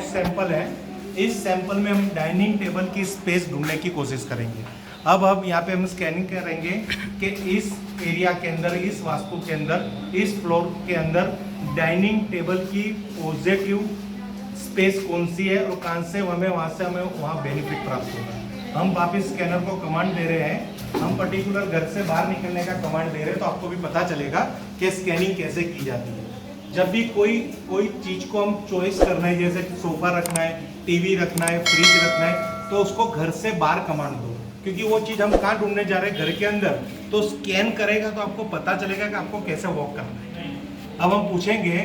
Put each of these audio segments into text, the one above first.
Next sample है। इस sample में हम डाइनिंग टेबल की स्पेस ढूंढने की कोशिश करेंगे। अब यहाँ पे हम स्कैनिंग करेंगे कि इस एरिया के अंदर, इस वास्तु के अंदर, इस फ्लोर के अंदर डाइनिंग टेबल की पॉजिटिव स्पेस कौन सी है और कहाँ से हमें वहाँ बेनिफिट प्राप्त होगा। हम वापिस स्कैनर को कमांड दे रहे हैं, हम पर्टिकुलर घर से बाहर निकलने का कमांड दे रहे हैं, तो आपको भी पता चलेगा कि स्कैनिंग कैसे की जाती है। जब भी कोई चीज़ को हम चॉइस करना है, जैसे सोफा रखना है, टीवी रखना है, फ्रिज रखना है, तो उसको घर से बाहर कमांड दो, क्योंकि वो चीज़ हम कहाँ ढूंढने जा रहे हैं, घर के अंदर। तो स्कैन करेगा तो आपको पता चलेगा कि आपको कैसे वॉक करना है। अब हम पूछेंगे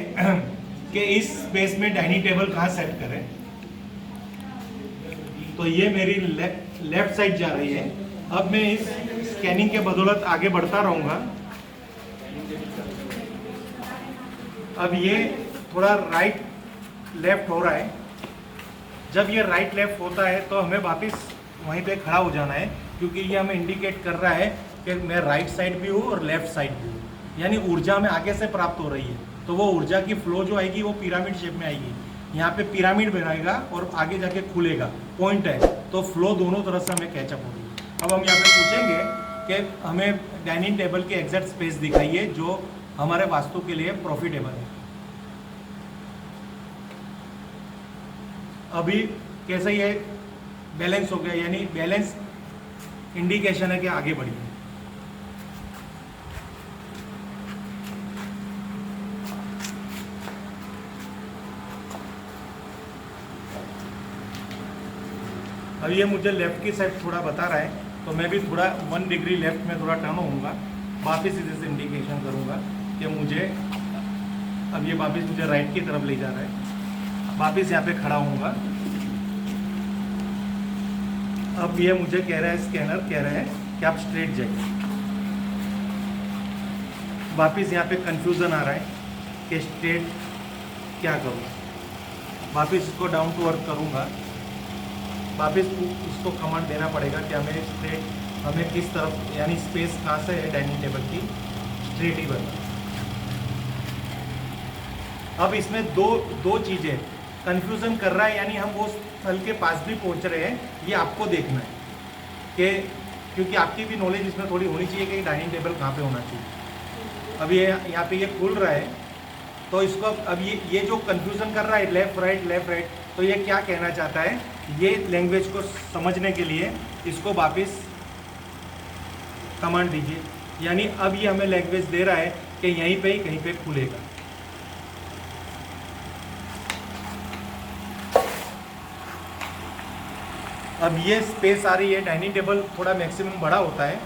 कि इस स्पेस में डाइनिंग टेबल कहाँ सेट करें। तो ये मेरी लेफ्ट साइड जा रही है। अब मैं इस स्कैनिंग के बदौलत आगे बढ़ता रहूँगा। अब ये थोड़ा राइट लेफ्ट हो रहा है। जब ये राइट लेफ्ट होता है तो हमें वापस वहीं पे खड़ा हो जाना है, क्योंकि ये हमें इंडिकेट कर रहा है कि मैं राइट साइड भी हूँ और लेफ्ट साइड भी हूँ, यानी ऊर्जा हमें आगे से प्राप्त हो रही है। तो वो ऊर्जा की फ्लो जो आएगी वो पिरामिड शेप में आएगी। यहाँ पे पिरामिड बनाएगा और आगे जाके खुलेगा, पॉइंट है, तो फ्लो दोनों तरफ से हमें कैचअप होगी। अब हम यहाँ पे पूछेंगे कि हमें डाइनिंग टेबल की एग्जैक्ट स्पेस दिखाइए जो हमारे वास्तु के लिए प्रॉफिटेबल है। अभी कैसे ये बैलेंस हो गया, यानी बैलेंस इंडिकेशन है कि आगे बढ़िए। अब ये मुझे लेफ्ट की साइड थोड़ा बता रहा है, तो मैं भी थोड़ा 1 डिग्री लेफ्ट में थोड़ा टर्न होऊंगा, वापस इधर से इंडिकेशन करूंगा कि मुझे, अब ये वापस मुझे राइट की तरफ ले जा रहा है, वापस यहाँ पे खड़ा होऊंगा। अब ये मुझे कह रहा है, स्कैनर कह रहा है कि आप स्ट्रेट जाइए। वापस यहाँ पे कंफ्यूजन आ रहा है कि स्ट्रेट क्या करूँ। वापस इसको डाउन टू अर्थ करूँगा। वापस इसको कमांड देना पड़ेगा कि हमें स्ट्रेट, हमें किस तरफ, यानी स्पेस कहाँ से है डाइनिंग टेबल की, स्ट्रेट ही बना। अब इसमें दो चीज़ें कंफ्यूजन कर रहा है, यानी हम वो स्थल के पास भी पहुंच रहे हैं, ये आपको देखना है कि, क्योंकि आपकी भी नॉलेज इसमें थोड़ी होनी चाहिए कि डाइनिंग टेबल कहाँ पे होना चाहिए। अब ये यहाँ पे ये खुल रहा है, तो इसको अब ये जो कंफ्यूजन कर रहा है लेफ्ट राइट, तो ये क्या कहना चाहता है, ये लैंग्वेज को समझने के लिए इसको वापस कमांड दीजिए, यानी अब ये हमें लैंग्वेज दे रहा है कि यहीं पे ही कहीं पे खुलेगा। अब ये स्पेस आ रही है, डाइनिंग टेबल थोड़ा मैक्सिमम बड़ा होता है,